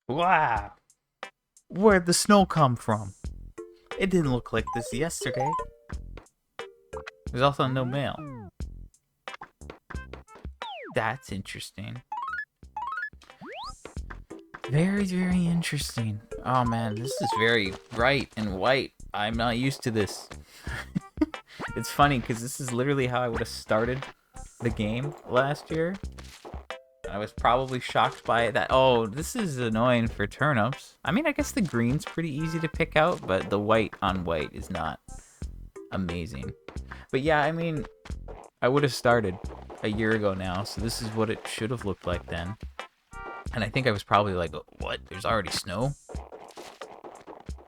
Wow! Where'd the snow come from? It didn't look like this yesterday. There's also no mail. That's interesting. Very, very interesting. Oh man, this is very bright and white. I'm not used to this. It's funny because this is literally how I would have started the game last year. I was probably shocked by it that, oh, this is annoying for turnips. I mean, I guess the green's pretty easy to pick out, but the white on white is not amazing. But yeah, I mean, I would have started a year ago now, so this is what it should have looked like then. And I think I was probably like, what? There's already snow?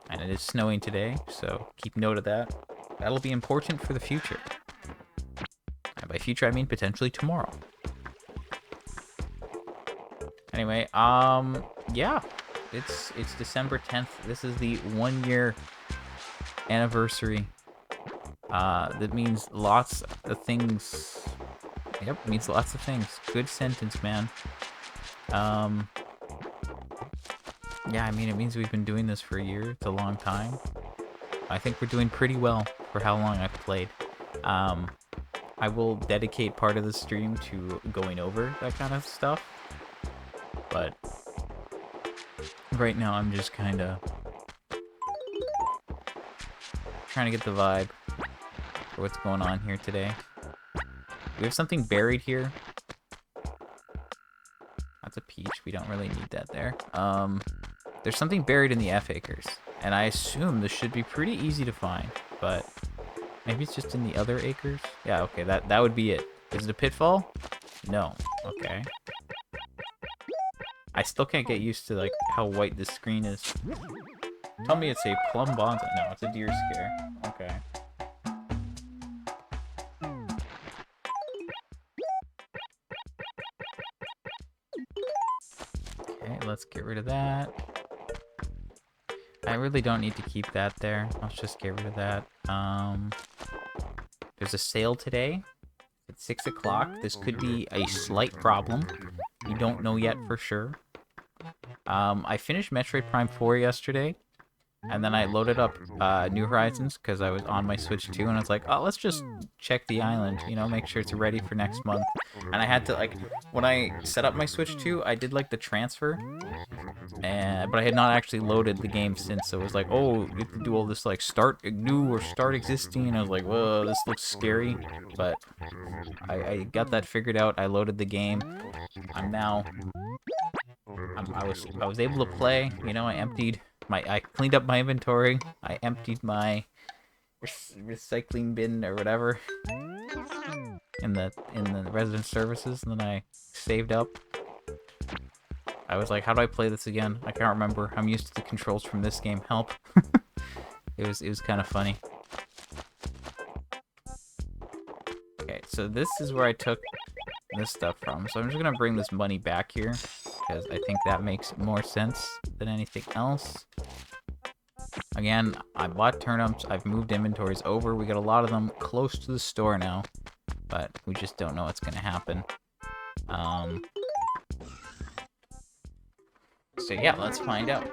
And it is snowing today, so keep note of that. That'll be important for the future. And by future, I mean potentially tomorrow. Anyway, yeah, it's December 10th. This is the 1 year anniversary. That means lots of things. Yep, it means lots of things. Good sentence, man. Yeah, I mean, it means we've been doing this for a year. It's a long time. I think we're doing pretty well for how long I've played. I will dedicate part of the stream to going over that kind of stuff. But right now I'm just kind of trying to get the vibe for what's going on here today. We have something buried here. That's a peach. We don't really need that there. There's something buried in the F acres, and I assume this should be pretty easy to find, but maybe it's just in the other acres. Yeah, okay, that would be it. Is it a pitfall? No. Okay. I still can't get used to like how white this screen is. Tell me it's a plum bonza. No, it's a deer scare. Okay. Okay, let's get rid of that. I really don't need to keep that there. Let's just get rid of that. There's a sale today at 6 o'clock. This could be a slight problem. We don't know yet for sure. I finished Metroid Prime 4 yesterday, and then I loaded up New Horizons because I was on my Switch 2, and I was like, oh, let's just check the island, you know, make sure it's ready for next month. And I had to, like, when I set up my Switch 2, I did, like, the transfer, but I had not actually loaded the game since, so it was like, oh, you have to do all this, like, start new or start existing, and I was like, whoa, this looks scary, but I got that figured out. I loaded the game. I was able to play, you know. I cleaned up my inventory. I emptied my recycling bin or whatever in the resident services, and then I saved up. I was like, how do I play this again? I can't remember. I'm used to the controls from this game. Help. It was kind of funny. Okay, so this is where I took this stuff from. So I'm just gonna bring this money back here, because I think that makes more sense than anything else. Again, I bought turnips. I've moved inventories over. We got a lot of them close to the store now, but we just don't know what's gonna happen. So yeah, let's find out.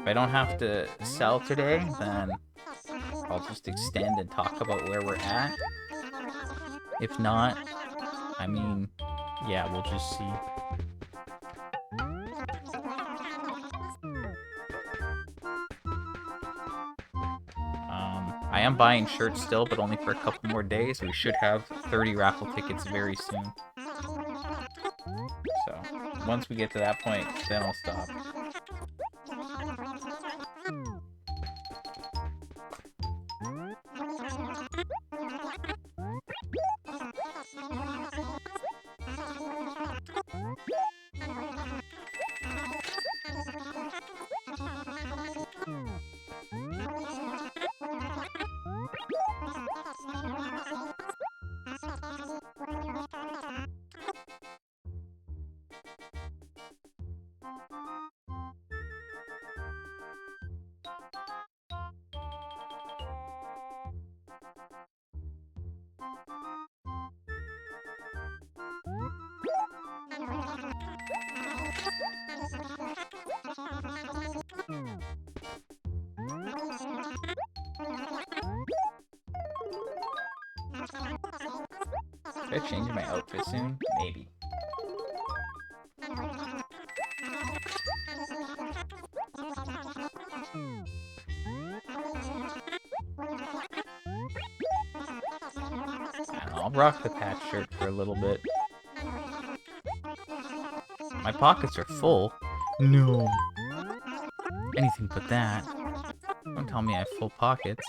If I don't have to sell today, then I'll just extend and talk about where we're at. If not, I mean, yeah, we'll just see. I am buying shirts still, but only for a couple more days. We should have 30 raffle tickets very soon. So, once we get to that point, then I'll stop. Should I change my outfit soon? Maybe. I'll rock the patch shirt for a little bit. My pockets are full. No. Anything but that. Don't tell me I have full pockets.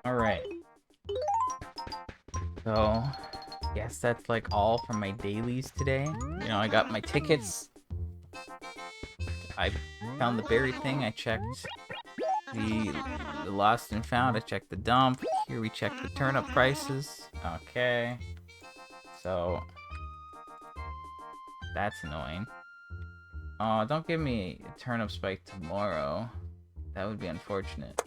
Alright. So, guess that's like all from my dailies today. You know, I got my tickets. I found the buried thing. I checked the lost and found. I checked the dump. Here we checked the turnip prices. Okay. So, that's annoying. Oh, don't give me a turnip spike tomorrow. That would be unfortunate.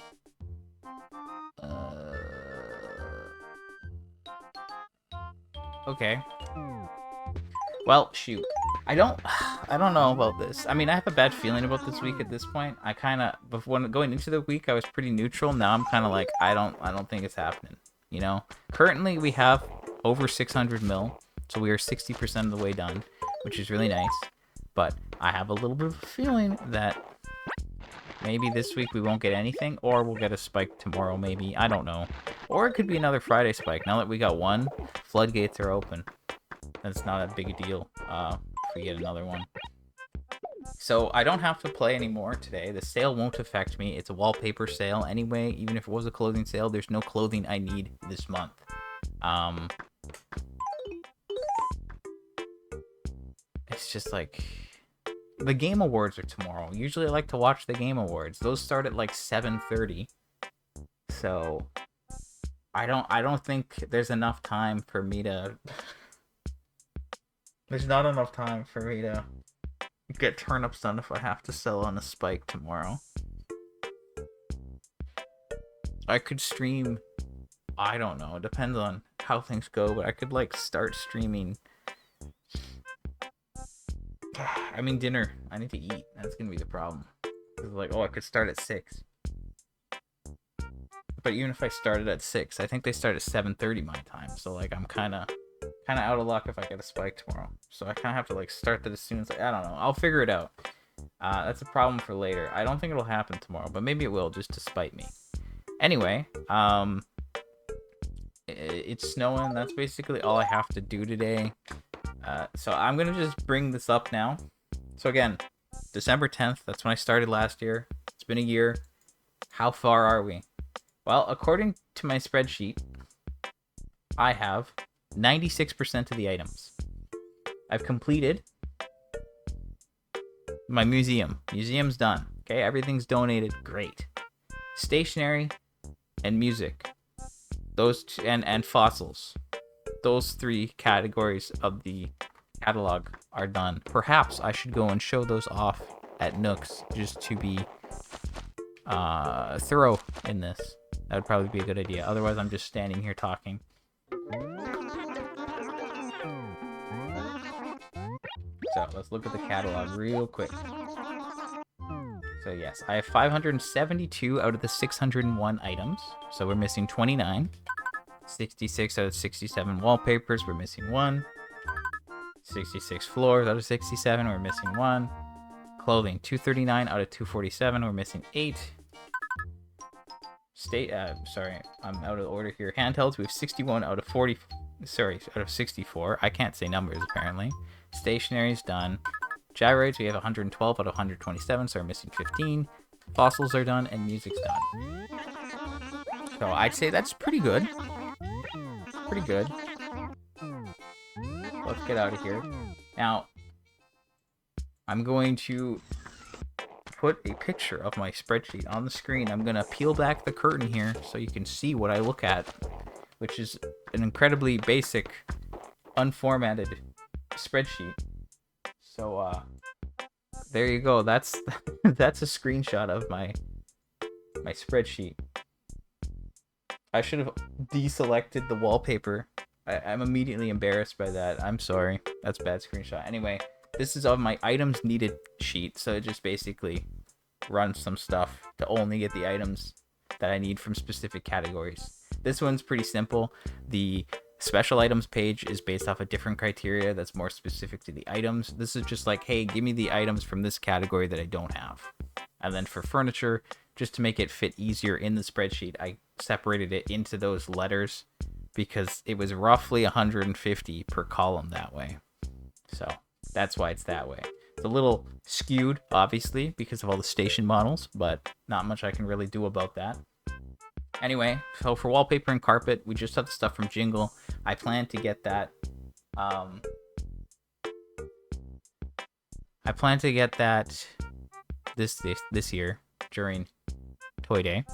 Okay. Well, shoot. I don't know about this. I mean, I have a bad feeling about this week at this point. I kind of, before going into the week, I was pretty neutral. Now I'm kind of like, I don't think it's happening. You know? Currently, we have over 600 mil, so we are 60% of the way done, which is really nice. But I have a little bit of a feeling that maybe this week we won't get anything, or we'll get a spike tomorrow, maybe. I don't know. Or it could be another Friday spike. Now that we got one, floodgates are open. That's not a big a deal if we get another one. So I don't have to play anymore today. The sale won't affect me. It's a wallpaper sale anyway. Even if it was a clothing sale, there's no clothing I need this month. It's just like... The Game Awards are tomorrow. Usually I like to watch the Game Awards. Those start at like 7:30. So I don't think there's enough time for me to There's not enough time for me to get turnips done if I have to sell on a spike tomorrow. I could stream, I don't know, it depends on how things go, but I could like start streaming. I mean dinner. I need to eat. That's gonna be the problem. It's like, oh, I could start at 6. But even if I started at 6, I think they start at 7:30 my time. So like I'm kinda out of luck if I get a spike tomorrow. So I kinda have to like start that as soon as I don't know. I'll figure it out. That's a problem for later. I don't think it'll happen tomorrow, but maybe it will just to spite me. Anyway, it's snowing. That's basically all I have to do today. So I'm gonna just bring this up now. So again, December 10th, that's when I started last year. It's been a year. How far are we? Well, according to my spreadsheet, I have 96% of the items. I've completed my museum. Museum's done. Okay, everything's donated. Great. Stationery and music. Those two, and fossils. Those 3 categories of the catalog are done. Perhaps I should go and show those off at Nooks just to be thorough in this. That would probably be a good idea. Otherwise, I'm just standing here talking. So let's look at the catalog real quick. So yes, I have 572 out of the 601 items. So we're missing 29. 66 out of 67 wallpapers, we're missing 1. 66 floors out of 67, we're missing 1. Clothing, 239 out of 247, we're missing 8. Sorry, I'm out of order here. Handhelds, we have 61 out of 40. Sorry, out of 64. I can't say numbers apparently. Stationary's done. Gyroids, we have 112 out of 127, so we're missing 15. Fossils are done, and music's done. So I'd say that's pretty good. Pretty good. Let's get out of here. Now, I'm going to put a picture of my spreadsheet on the screen. I'm going to peel back the curtain here so you can see what I look at, which is an incredibly basic, unformatted spreadsheet. So, there you go. That's that's a screenshot of my spreadsheet. I should have deselected the wallpaper. I'm immediately embarrassed by that. I'm sorry. That's a bad screenshot. Anyway, this is of my items needed sheet. So it just basically runs some stuff to only get the items that I need from specific categories. This one's pretty simple. The special items page is based off a different criteria that's more specific to the items. This is just like, hey, give me the items from this category that I don't have. And then for furniture, just to make it fit easier in the spreadsheet, I separated it into those letters because it was roughly 150 per column that way. So that's why it's that way. It's a little skewed, obviously, because of all the station models, but not much I can really do about that. Anyway, so for wallpaper and carpet, we just have the stuff from Jingle. I plan to get that. This year during Toy Day.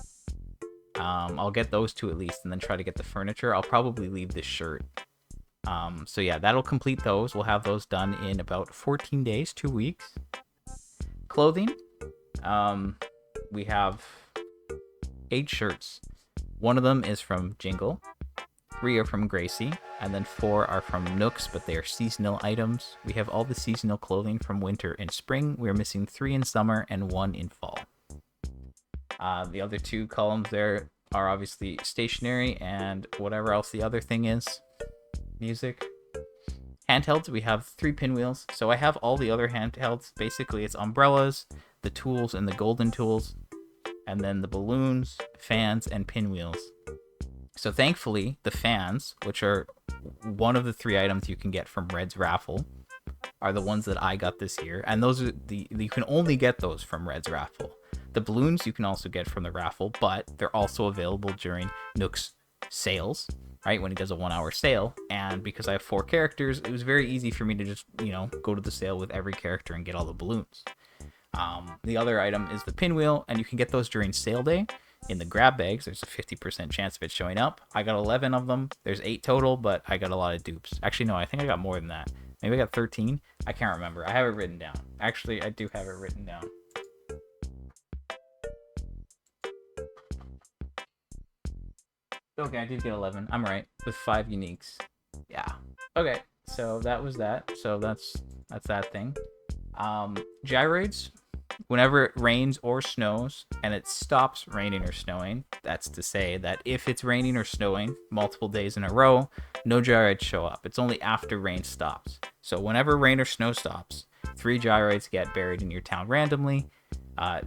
I'll get those two at least, and then try to get the furniture. I'll probably leave this shirt. So yeah, that'll complete those. We'll have those done in about 14 days, 2 weeks. Clothing. We have 8 shirts. One of them is from Jingle. 3 are from Gracie, and then 4 are from Nooks, but they are seasonal items. We have all the seasonal clothing from winter and spring. We are missing 3 in summer and 1 in fall. The other 2 columns there are obviously stationery and whatever else the other thing is. Music. Handhelds, we have 3 pinwheels. So I have all the other handhelds. Basically, it's umbrellas, the tools, and the golden tools, and then the balloons, fans, and pinwheels. So thankfully, the fans, which are one of the 3 items you can get from Red's raffle, are the ones that I got this year. And those are you can only get those from Red's raffle. The balloons you can also get from the raffle, but they're also available during Nook's sales, right? When he does a 1-hour sale. And because I have 4 characters, it was very easy for me to just, go to the sale with every character and get all the balloons. The other item is the pinwheel, and you can get those during sale day. In the grab bags, there's a 50% chance of it showing up. I got 11 of them. There's 8 total, but I got a lot of dupes. Actually, no, I think I got more than that. Maybe I got 13. I can't remember. I have it written down. Actually, I do have it written down. Okay, I did get 11. I'm right. With 5 uniques. Yeah. Okay, so that was that. So that's that thing. Gyroids. Whenever it rains or snows, and it stops raining or snowing, that's to say that if it's raining or snowing multiple days in a row, no gyroids show up. It's only after rain stops. So whenever rain or snow stops, 3 gyroids get buried in your town randomly.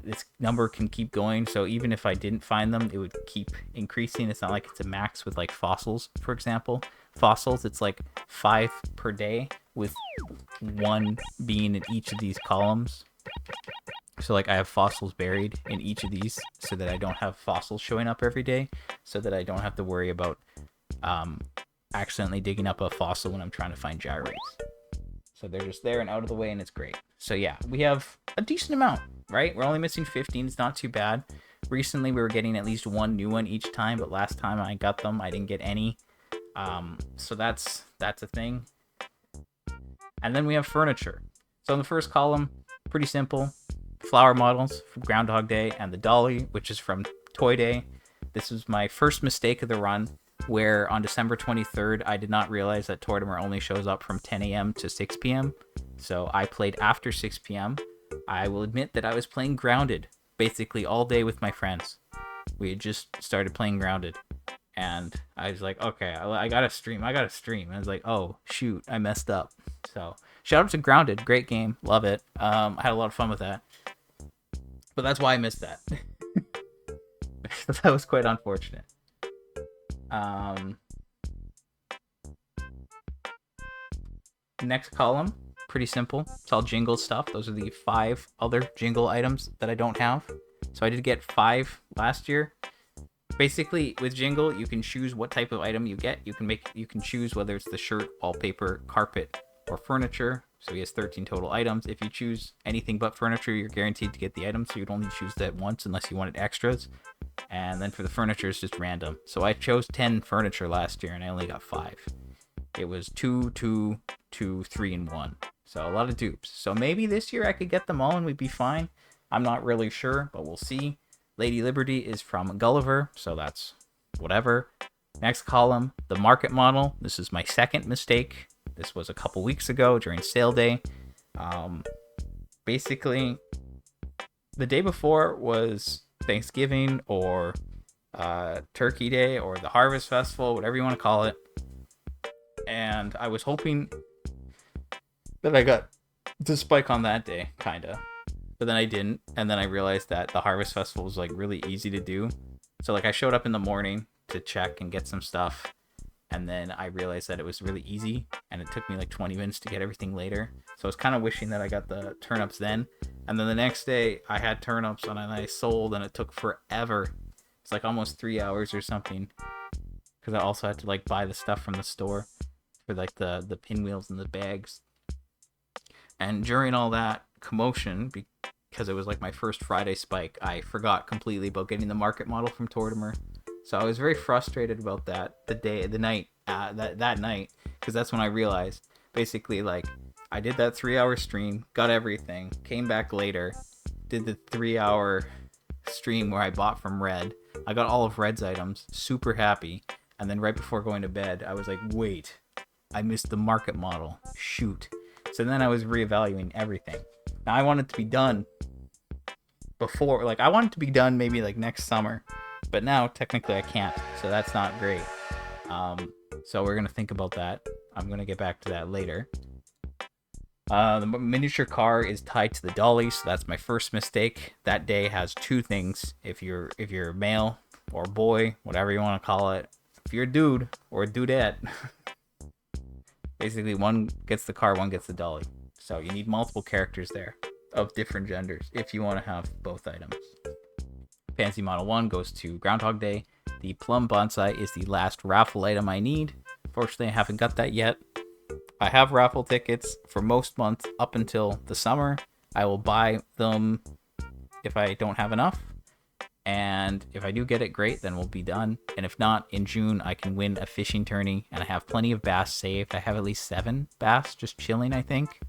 This number can keep going, so even if I didn't find them, it would keep increasing. It's not like it's a max with like fossils, for example. Fossils, it's like 5 per day, with 1 being in each of these columns. So like I have fossils buried in each of these so that I don't have fossils showing up every day, so that I don't have to worry about accidentally digging up a fossil when I'm trying to find gyroids. So they're just there and out of the way, and it's great. So yeah, we have a decent amount, right? We're only missing 15. It's not too bad. Recently, we were getting at least 1 new one each time, but last time I got them, I didn't get any. So that's a thing. And then we have furniture. So in the first column, pretty simple. Flower models from Groundhog Day and the Dolly, which is from Toy Day. This was my first mistake of the run, where on December 23rd, I did not realize that Tortimer only shows up from 10 a.m. to 6 p.m. So I played after 6 p.m. I will admit that I was playing Grounded basically all day with my friends. We had just started playing Grounded, and I was like, okay, I gotta stream. And I was like, oh shoot, I messed up. So shout out to Grounded, great game, love it. I had a lot of fun with that, but that's why I missed that. That was quite unfortunate. Um, Next column, pretty simple. It's all jingle stuff. Those are the 5 other jingle items that I don't have. So I did get 5 last year. Basically, with jingle, you can choose what type of item you get. You can choose whether it's the shirt, wallpaper, carpet, or furniture. So he has 13 total items. If you choose anything but furniture, you're guaranteed to get the item. So you'd only choose that once unless you wanted extras. And then for the furniture, it's just random. So I chose 10 furniture last year, and I only got 5. It was 2, 2, 2, 3, and 1. So a lot of dupes. So maybe this year I could get them all and we'd be fine. I'm not really sure, but we'll see. Lady Liberty is from Gulliver, so that's whatever. Next column, the market model. This is my second mistake. This was a couple weeks ago during sale day. Basically, the day before was Thanksgiving or Turkey Day or the Harvest Festival, whatever you want to call it. And I was hoping that I got the spike on that day, kinda. But then I didn't, and then I realized that the Harvest Festival was like really easy to do. So like I showed up in the morning to check and get some stuff, and then I realized that it was really easy, and it took me like 20 minutes to get everything later. So I was kind of wishing that I got the turnips then. And then the next day I had turnips and I sold, and it took forever. It's like almost 3 hours or something, because I also had to like buy the stuff from the store for like the pinwheels and the bags. And during all that commotion, because it was like my first Friday spike, I forgot completely about getting the market model from Tortimer. So I was very frustrated about that that night, because that's when I realized, basically, like, I did that 3-hour stream, got everything, came back later, did the 3-hour stream where I bought from Red. I got all of Red's items, super happy, and then right before going to bed, I was like, wait, I missed the market model, shoot. So then I was reevaluating everything. Now I want it to be done before, like I want it to be done maybe like next summer, but now technically I can't, so that's not great. So we're gonna think about that. I'm gonna get back to that later. The miniature car is tied to the dolly, so that's my first mistake. That day has 2 things. If you're male or boy, whatever you want to call it, if you're a dude or a dudette, basically one gets the car, one gets the dolly. So you need multiple characters there of different genders if you want to have both items. Fancy Model 1 goes to Groundhog Day. The Plum Bonsai is the last raffle item I need. Fortunately, I haven't got that yet. I have raffle tickets for most months up until the summer. I will buy them if I don't have enough. And if I do get it, great, then we'll be done. And if not, in June, I can win a fishing tourney. And I have plenty of bass saved. I have at least 7 bass just chilling, I think.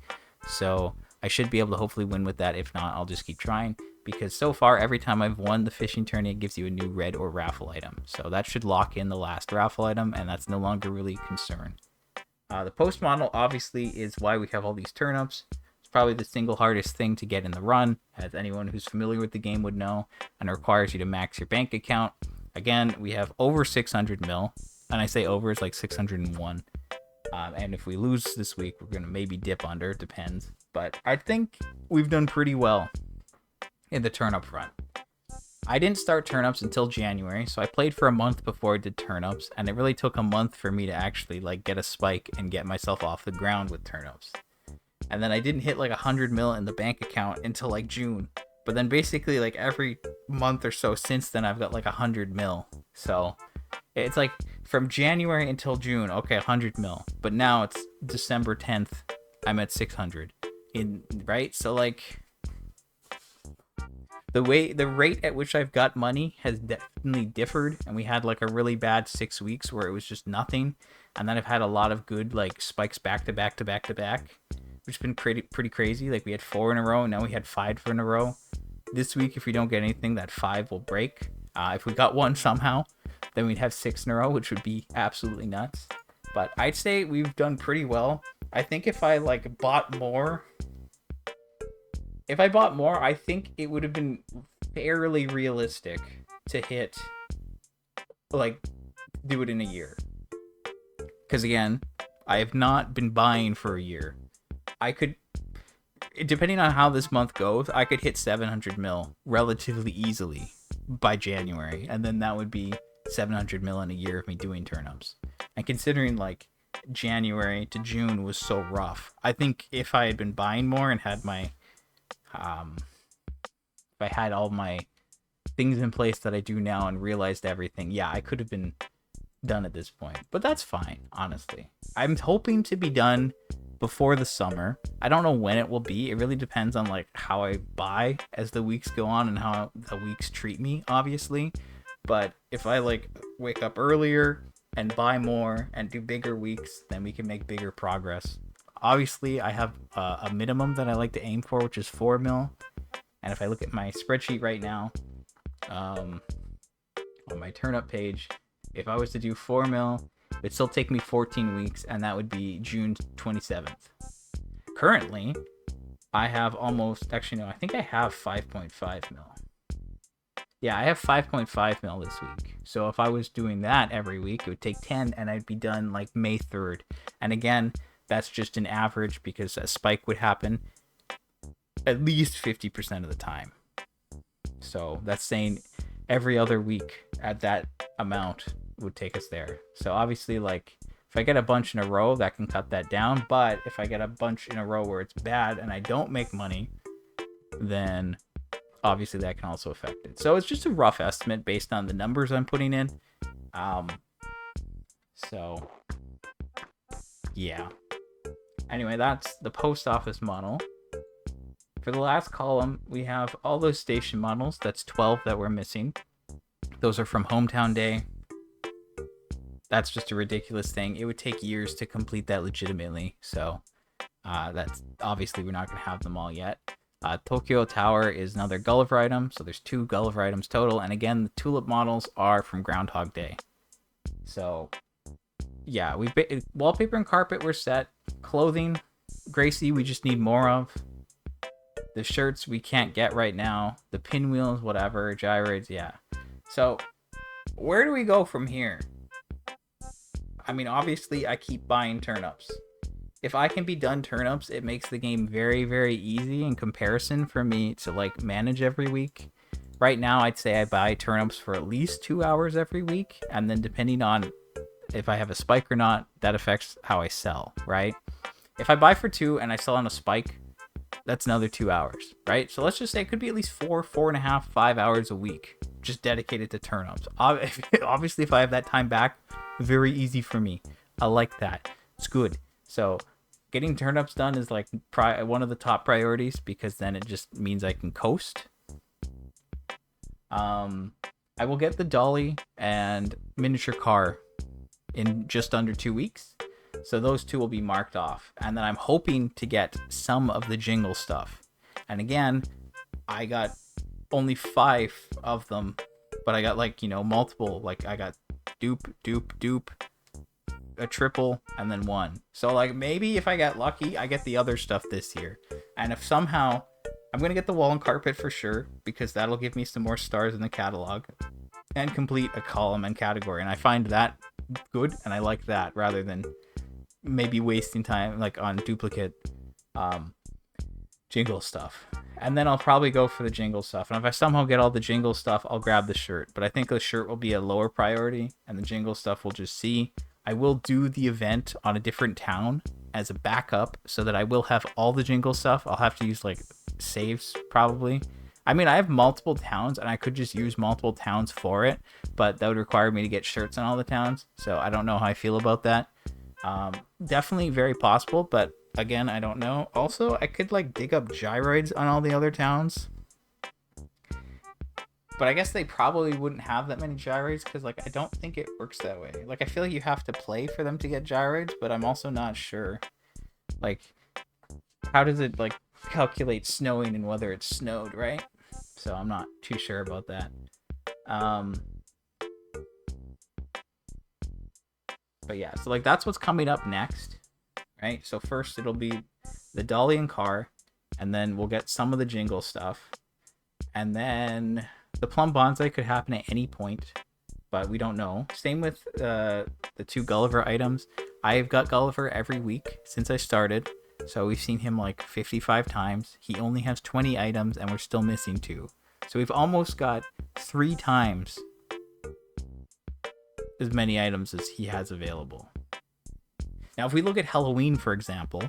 So I should be able to hopefully win with that. If not, I'll just keep trying. Because so far, every time I've won the fishing tourney, it gives you a new red or raffle item. So that should lock in the last raffle item, and that's no longer really a concern. The post model, obviously, is why we have all these turnips. It's probably the single hardest thing to get in the run, as anyone who's familiar with the game would know, and it requires you to max your bank account. Again, we have over 600 mil, and I say over, it's like 601. And if we lose this week, we're going to maybe dip under, it depends. But I think we've done pretty well in the turnip front. I didn't start turnips until January, so I played for a month before I did turnips, and it really took a month for me to actually like get a spike and get myself off the ground with turnips. And then I didn't hit like 100 mil in the bank account until like June. But then basically like every month or so since then, I've got like 100 mil. So it's like from January until June, okay, 100 mil. But now it's December 10th, I'm at 600. Right? So like the rate at which I've got money has definitely differed, and we had like a really bad 6 weeks where it was just nothing, and then I've had a lot of good like spikes back to back, which has been pretty crazy. Like we had 4 in a row, and now we had 5 in a row. This week, if we don't get anything, that 5 will break. If we got 1 somehow, then we'd have 6 in a row, which would be absolutely nuts. But I'd say we've done pretty well. I think if I bought more, I think it would have been fairly realistic to hit, like, do it in a year. Because again, I have not been buying for a year. I could, depending on how this month goes, I could hit 700 mil relatively easily by January, and then that would be 700 mil in a year of me doing turnips. And considering like January to June was so rough, I think if I had been buying more and had my, if I had all my things in place that I do now and realized everything, yeah, I could have been done at this point. But that's fine, honestly. I'm hoping to be done before the summer. I don't know when it will be. It really depends on like how I buy as the weeks go on and how the weeks treat me, obviously. But if I like wake up earlier and buy more and do bigger weeks, then we can make bigger progress. Obviously, I have a minimum that I like to aim for, which is 4 mil. And if I look at my spreadsheet right now, on my turnip page, if I was to do 4 mil, it'd still take me 14 weeks, and that would be June 27th. Currently, I have almost, actually no, I think I have 5.5 mil. Yeah, I have 5.5 mil this week. So if I was doing that every week, it would take 10, and I'd be done like May 3rd. And again, that's just an average because a spike would happen at least 50% of the time. So that's saying every other week at that amount would take us there. So obviously, like, if I get a bunch in a row, that can cut that down. But if I get a bunch in a row where it's bad and I don't make money, then obviously that can also affect it. So it's just a rough estimate based on the numbers I'm putting in. So yeah. Anyway, that's the post office model. For the last column, we have all those station models. That's 12 that we're missing. Those are from Hometown Day. That's just a ridiculous thing. It would take years to complete that legitimately. So that's obviously we're not going to have them all yet. Tokyo Tower is another Gulliver item. So there's 2 Gulliver items total. And again, the tulip models are from Groundhog Day. So yeah, wallpaper and carpet were set. Clothing, Gracie, we just need more of. The shirts we can't get right now. The pinwheels, whatever. Gyroids, yeah. So where do we go from here? I mean, obviously, I keep buying turnips. If I can be done turnips, it makes the game very, very easy in comparison for me to, like, manage every week. Right now, I'd say I buy turnips for at least 2 hours every week. And then depending on if I have a spike or not, that affects how I sell, right? If I buy for 2 and I sell on a spike, that's another 2 hours, right? So let's just say it could be at least 4.5, 5 hours a week just dedicated to turnips. Obviously, if I have that time back, very easy for me. I like that. It's good. So getting turnips done is like one of the top priorities because then it just means I can coast. I will get the dolly and miniature car in just under 2 weeks. So those 2 will be marked off. And then I'm hoping to get some of the jingle stuff. And again, I got only 5 of them, but I got like, multiple. Like I got dupe, a triple, and then 1. So like maybe if I get lucky, I get the other stuff this year. And if somehow, I'm going to get the wall and carpet for sure, because that'll give me some more stars in the catalog and complete a column and category. And I find that good, and I like that rather than maybe wasting time like on duplicate jingle stuff. And then I'll probably go for the jingle stuff. And if I somehow get all the jingle stuff, I'll grab the shirt. But I think the shirt will be a lower priority, and the jingle stuff we'll just see. I will do the event on a different town as a backup so that I will have all the jingle stuff. I'll have to use like saves probably. I mean, I have multiple towns and I could just use multiple towns for it, but that would require me to get shirts on all the towns. So I don't know how I feel about that. Definitely very possible, but again, I don't know. Also, I could like dig up gyroids on all the other towns. But I guess they probably wouldn't have that many gyroids because, like, I don't think it works that way. Like, I feel like you have to play for them to get gyroids, but I'm also not sure. Like, how does it, like, calculate snowing and whether it's snowed, right? So I'm not too sure about that. But yeah, so, like, that's what's coming up next, right? So first it'll be the dolly and car, and then we'll get some of the jingle stuff. And then the plum bonsai could happen at any point, but we don't know. Same with the two Gulliver items. I've got Gulliver every week since I started, so we've seen him like 55 times. He only has 20 items, and we're still missing 2. So we've almost got 3 times as many items as he has available. Now, if we look at Halloween, for example,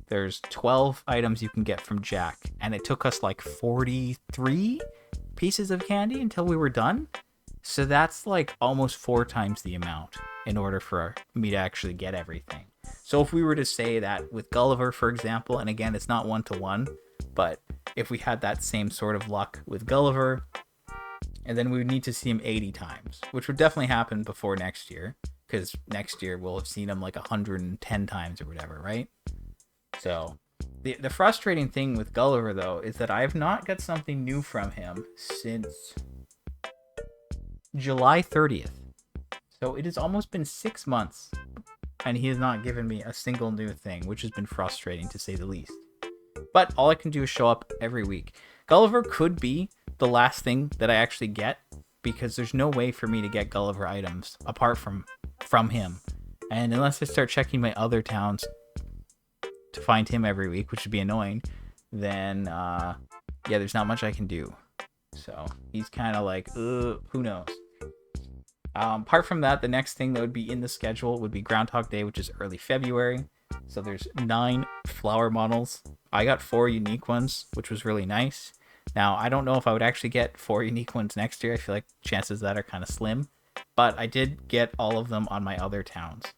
there's 12 items you can get from Jack, and it took us like 43 pieces of candy until we were done. So that's like almost 4 times the amount in order for me to actually get everything. So if we were to say that with Gulliver, for example, and again, it's not 1-to-1, but if we had that same sort of luck with Gulliver, and then we would need to see him 80 times, which would definitely happen before next year, because next year we'll have seen him like 110 times or whatever, right? So the frustrating thing with Gulliver, though, is that I have not got something new from him since July 30th. So it has almost been 6 months, and he has not given me a single new thing, which has been frustrating to say the least. But all I can do is show up every week. Gulliver could be the last thing that I actually get, because there's no way for me to get Gulliver items apart from him. And unless I start checking my other towns to find him every week, which would be annoying, then there's not much I can do. So he's kind of like, who knows? Apart from that, the next thing that would be in the schedule would be Groundhog Day, which is early February. So there's 9 flower models. I got 4 unique ones, which was really nice. Now, I don't know if I would actually get 4 unique ones next year. I feel like chances of that are kind of slim. But I did get all of them on my other towns.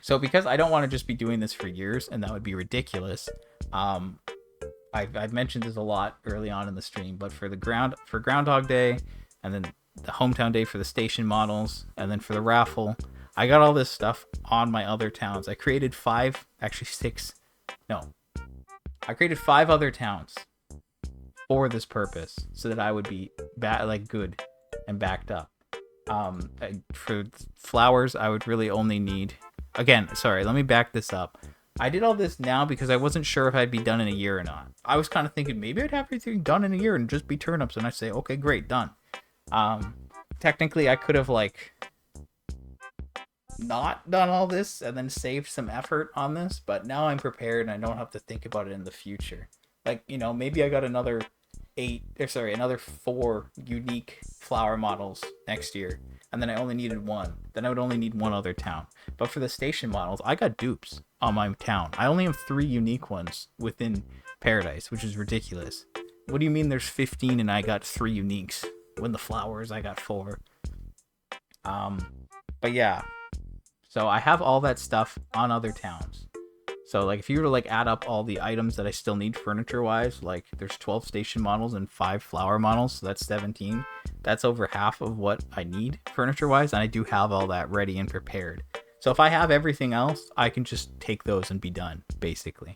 So because I don't want to just be doing this for years, and that would be ridiculous, I've mentioned this a lot early on in the stream, but for Groundhog Day, and then the hometown day for the station models, and then for the raffle, I got all this stuff on my other towns. I created 5, actually 6, no. I created 5 other towns for this purpose, so that I would be good and backed up. For flowers, I would really only need... Again, sorry, let me back this up. I did all this now because I wasn't sure if I'd be done in a year or not. I was kind of thinking maybe I'd have everything done in a year and just be turnips, and I'd say, okay, great, done. Technically, I could have, not done all this and then saved some effort on this, but now I'm prepared and I don't have to think about it in the future. Maybe I got another 4 unique flower models next year, and then I only needed 1. Then I would only need 1 other town. But for the station models, I got dupes on my town. I only have 3 unique ones within Paradise, which is ridiculous. What do you mean there's 15 and I got 3 uniques? When the flowers, I got 4. But yeah. So I have all that stuff on other towns. So if you were to add up all the items that I still need furniture-wise, there's 12 station models and 5 flower models, so that's 17. That's over half of what I need furniture-wise, and I do have all that ready and prepared. So if I have everything else, I can just take those and be done, basically.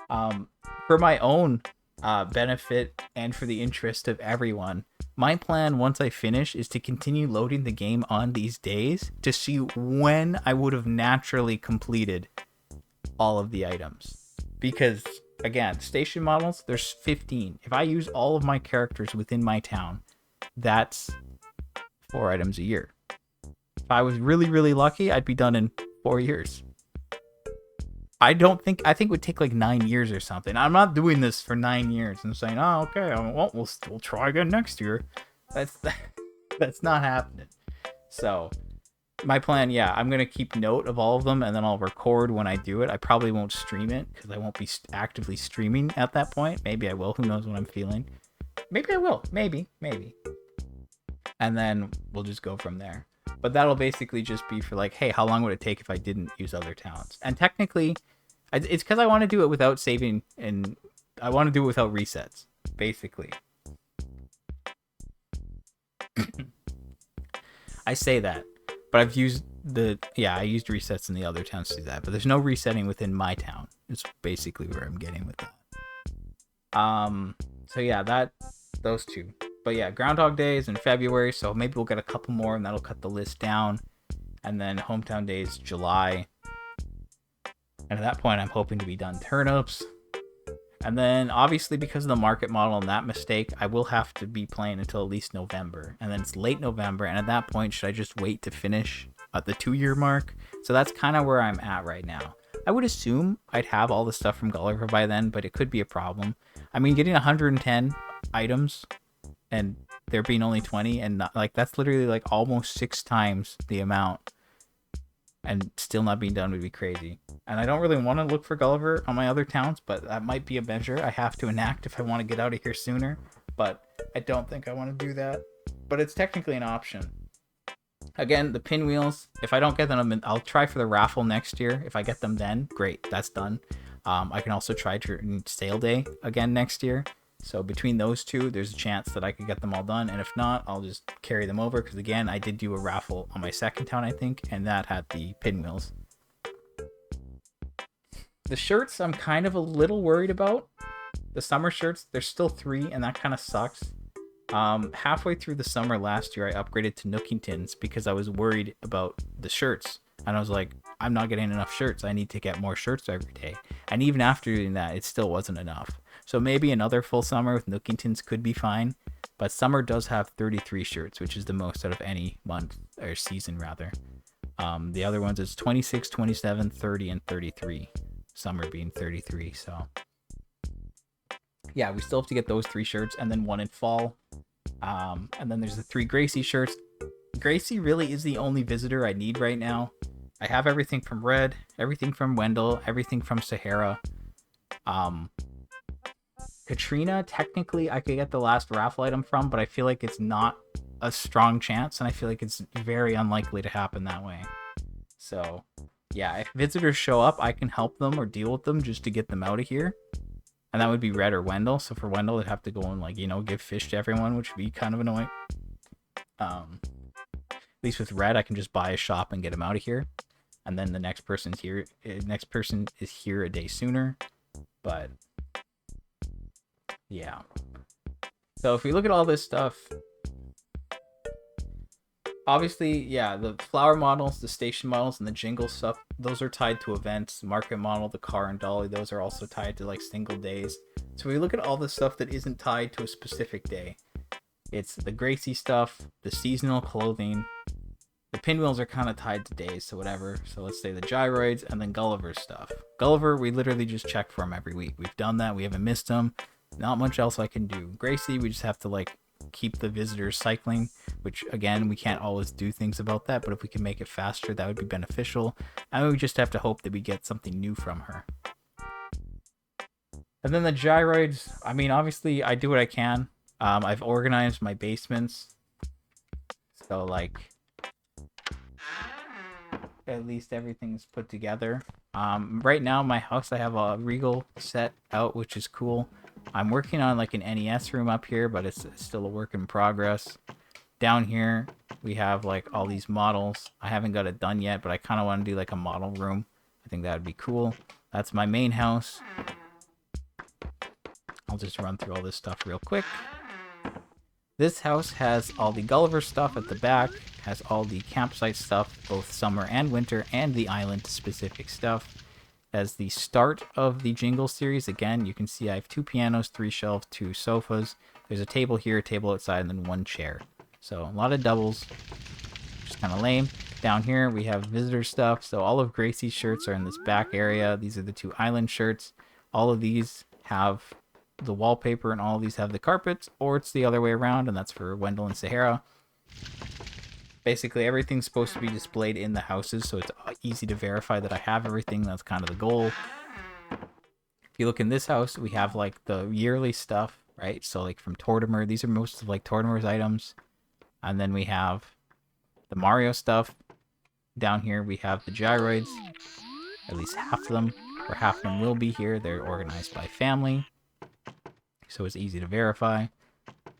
For my own benefit and for the interest of everyone, my plan once I finish is to continue loading the game on these days to see when I would have naturally completed all of the items. Because, again, station models, there's 15. If I use all of my characters within my town, that's 4 items a year. If I was really, really lucky, I'd be done in 4 years. I think it would take 9 years or something. I'm not doing this for 9 years and saying, oh, okay, we'll try again next year. That's not happening. So my plan, I'm going to keep note of all of them, and then I'll record when I do it. I probably won't stream it because I won't be actively streaming at that point. Maybe I will. Who knows what I'm feeling. Maybe I will. Maybe. And then we'll just go from there. But that'll basically just be for hey, how long would it take if I didn't use other towns? And technically, it's because I want to do it without saving, and I want to do it without resets, basically. I say that, but I've used I used resets in the other towns to do that, but there's no resetting within my town. It's basically where I'm getting with that. So those 2. But Groundhog Day is in February, so maybe we'll get a couple more, and that'll cut the list down. And then Hometown Day is July. And at that point, I'm hoping to be done turnips. And then, obviously, because of the market model and that mistake, I will have to be playing until at least November. And then it's late November, and at that point, should I just wait to finish at the 2-year mark? So that's kind of where I'm at right now. I would assume I'd have all the stuff from Gulliver by then, but it could be a problem. I mean, getting 110 items and there being only 20, and not, like, that's literally like almost 6 times the amount, and still not being done would be crazy. And I don't really want to look for Gulliver on my other towns, but that might be a measure I have to enact if I want to get out of here sooner. But I don't think I want to do that. But it's technically an option. Again, the pinwheels, if I don't get them, I'll try for the raffle next year. If I get them then, great, that's done. I can also try sale day again next year. So between those two, there's a chance that I could get them all done. And if not, I'll just carry them over. Because again, I did do a raffle on my second town, I think. And that had the pinwheels. The shirts, I'm kind of a little worried about. The summer shirts, there's still 3. And that kind of sucks. Halfway through the summer last year, I upgraded to Nookingtons. Because I was worried about the shirts. And I was like, I'm not getting enough shirts. I need to get more shirts every day. And even after doing that, it still wasn't enough. So maybe another full summer with Nookingtons could be fine. But summer does have 33 shirts, which is the most out of any month, or season rather. The other ones is 26, 27, 30, and 33. Summer being 33, so. Yeah, we still have to get those 3 shirts, and then 1 in fall. And then there's the 3 Gracie shirts. Gracie really is the only visitor I need right now. I have everything from Red, everything from Wendell, everything from Sahara. Katrina, technically, I could get the last raffle item from, but I feel like it's not a strong chance, and I feel like it's very unlikely to happen that way. So, yeah, if visitors show up, I can help them or deal with them just to get them out of here. And that would be Red or Wendell. So for Wendell, they'd have to go and, like, you know, give fish to everyone, which would be kind of annoying. At least with Red, I can just buy a shop and get him out of here. And then the next person's here. Next person is here a day sooner. But yeah. So if we look at all this stuff, obviously, yeah, the flower models, the station models, and the jingle stuff, those are tied to events. The market model, the car and dolly, those are also tied to like single days. So we look at all the stuff that isn't tied to a specific day. It's the Gracie stuff, the seasonal clothing. The pinwheels are kind of tied to days, so whatever. So let's say the gyroids, and then Gulliver's stuff. Gulliver, we literally just check for him every week. We've done that. We haven't missed him. Not much else I can do. Gracie, we just have to like keep the visitors cycling, which again, we can't always do things about that, but if we can make it faster, that would be beneficial. And we just have to hope that we get something new from her. And then the gyroids, I mean, obviously I do what I can. I've organized my basements, so like at least everything's put together. Right now my house, I have a Regal set out, which is cool. I'm working on like an NES room up here, but it's still a work in progress. Down here we have like all these models. I haven't got it done yet, but I kind of want to do like a model room. I think that would be cool. That's my main house. I'll just run through all this stuff real quick. This house has all the Gulliver stuff at the back, has all the campsite stuff, both summer and winter, and the island specific stuff. As the start of the Jingle series, again, you can see I have 2 pianos, 3 shelves, 2 sofas. There's a table here, a table outside, and then 1 chair. So a lot of doubles, just kind of lame. Down here we have visitor stuff. So all of Gracie's shirts are in this back area. These are the 2 island shirts. All of these have the wallpaper, and all of these have the carpets, or it's the other way around, and that's for Wendell and Sahara. Basically, everything's supposed to be displayed in the houses, so it's easy to verify that I have everything. That's kind of the goal. If you look in this house, we have like the yearly stuff, right? So like from Tortimer, these are most of like Tortimer's items. And then we have the Mario stuff. Down here, we have the gyroids. At least half of them, or half of them will be here. They're organized by family, so it's easy to verify.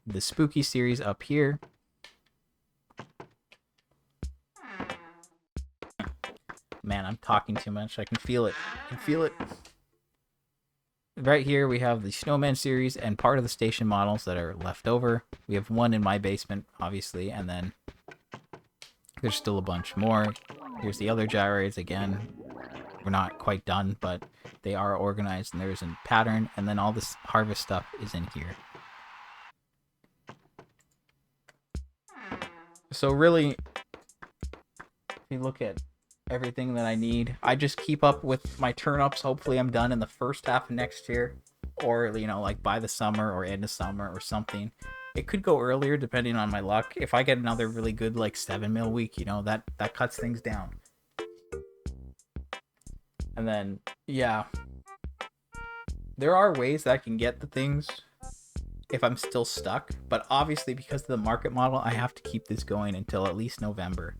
The spooky series up here. Man, I'm talking too much. I can feel it. I can feel it. Right here, we have the Snowman series and part of the station models that are left over. We have 1 in my basement, obviously, and then there's still a bunch more. Here's the other gyroids again. we're not quite done, but they are organized and there's a pattern, and then all this harvest stuff is in here. So really, if you look at everything that I need, I just keep up with my turnips. Hopefully I'm done in the first half of next year, or like by the summer or end of summer or something. It could go earlier depending on my luck. If I get another really good 7 mil week, that cuts things down. And then yeah, there are ways that I can get the things if I'm still stuck, but obviously because of the market model, I have to keep this going until at least November.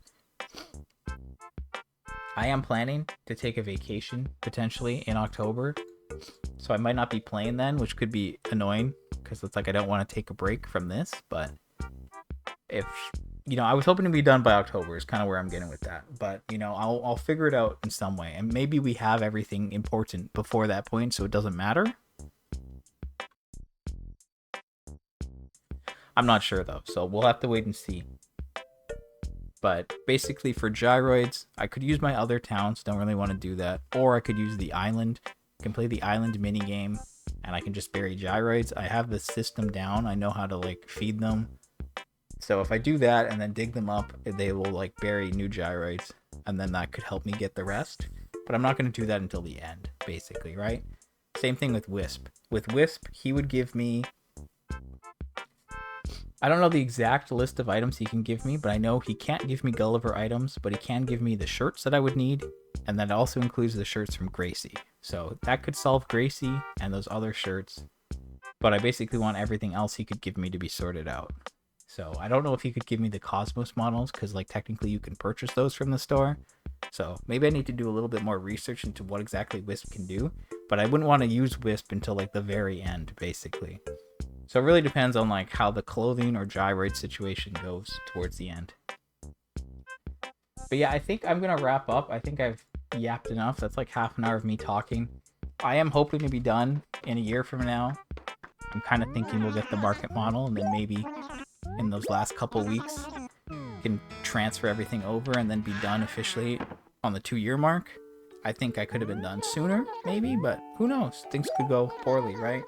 I am planning to take a vacation potentially in October, so I might not be playing then, which could be annoying because it's I don't want to take a break from this. But if I was hoping to be done by October is kind of where I'm getting with that. But I'll figure it out in some way, and maybe we have everything important before that point, so it doesn't matter. I'm not sure though, so we'll have to wait and see. But basically for gyroids, I could use my other towns, don't really want to do that. Or I could use the island, I can play the island mini game, and I can just bury gyroids. I have the system down, I know how to feed them. So if I do that and then dig them up, they will bury new gyroids, and then that could help me get the rest. But I'm not going to do that until the end, basically, right? Same thing with Wisp. With Wisp, he would give me... I don't know the exact list of items he can give me, but I know he can't give me Gulliver items, but he can give me the shirts that I would need, and that also includes the shirts from Gracie. So that could solve Gracie and those other shirts, but I basically want everything else he could give me to be sorted out. So I don't know if he could give me the Cosmos models, because technically you can purchase those from the store. So maybe I need to do a little bit more research into what exactly Wisp can do, but I wouldn't want to use Wisp until the very end, basically. So it really depends on how the clothing or gyroid situation goes towards the end. But yeah, I think I'm gonna wrap up. I think I've yapped enough. That's half an hour of me talking. I am hoping to be done in a year from now. I'm kind of thinking we'll get the market model, and then maybe in those last couple weeks can transfer everything over and then be done officially on the 2-year mark. I think I could have been done sooner, maybe, but who knows? Things could go poorly, right?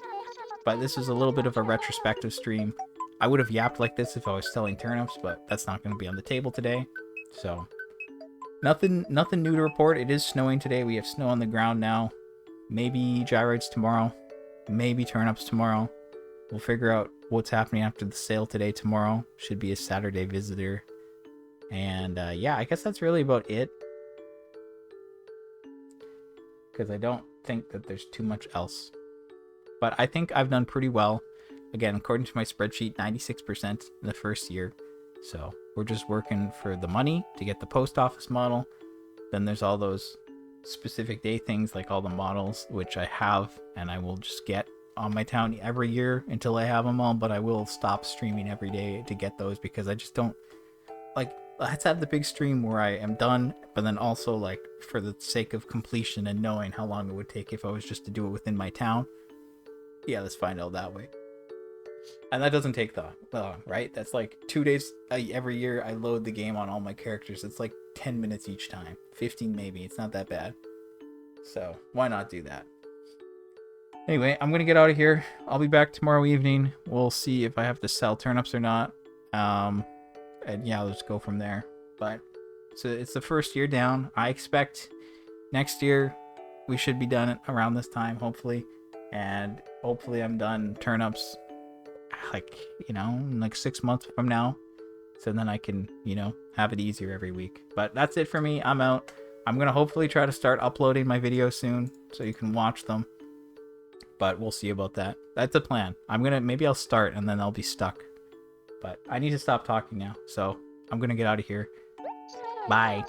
But this is a little bit of a retrospective stream. I would have yapped like this if I was selling turnips, but that's not going to be on the table today. So, nothing new to report. It is snowing today. We have snow on the ground now. Maybe gyroids tomorrow. Maybe turnips tomorrow. We'll figure out what's happening after the sale today, tomorrow. Should be a Saturday visitor. And yeah, I guess that's really about it. Because I don't think that there's too much else. But I think I've done pretty well. Again, according to my spreadsheet, 96% in the first year. So we're just working for the money to get the post office model. Then there's all those specific day things like all the models, which I have, and I will just get on my town every year until I have them all. But I will stop streaming every day to get those because I just don't let's have the big stream where I am done, but then also for the sake of completion and knowing how long it would take if I was just to do it within my town. Yeah, let's find out that way. And that doesn't take long, right? That's 2 days every year I load the game on all my characters. It's 10 minutes each time. 15 maybe. It's not that bad. So why not do that? Anyway, I'm going to get out of here. I'll be back tomorrow evening. We'll see if I have to sell turnips or not. And yeah, let's go from there. But so it's the first year down. I expect next year we should be done around this time, hopefully. And hopefully I'm done turnips in 6 months from now, so then I can have it easier every week. But that's it for me. I'm out. I'm gonna hopefully try to start uploading my videos soon so you can watch them, but we'll see about that. That's a plan. Maybe I'll start and then I'll be stuck, but I need to stop talking now, so I'm gonna get out of here. Bye.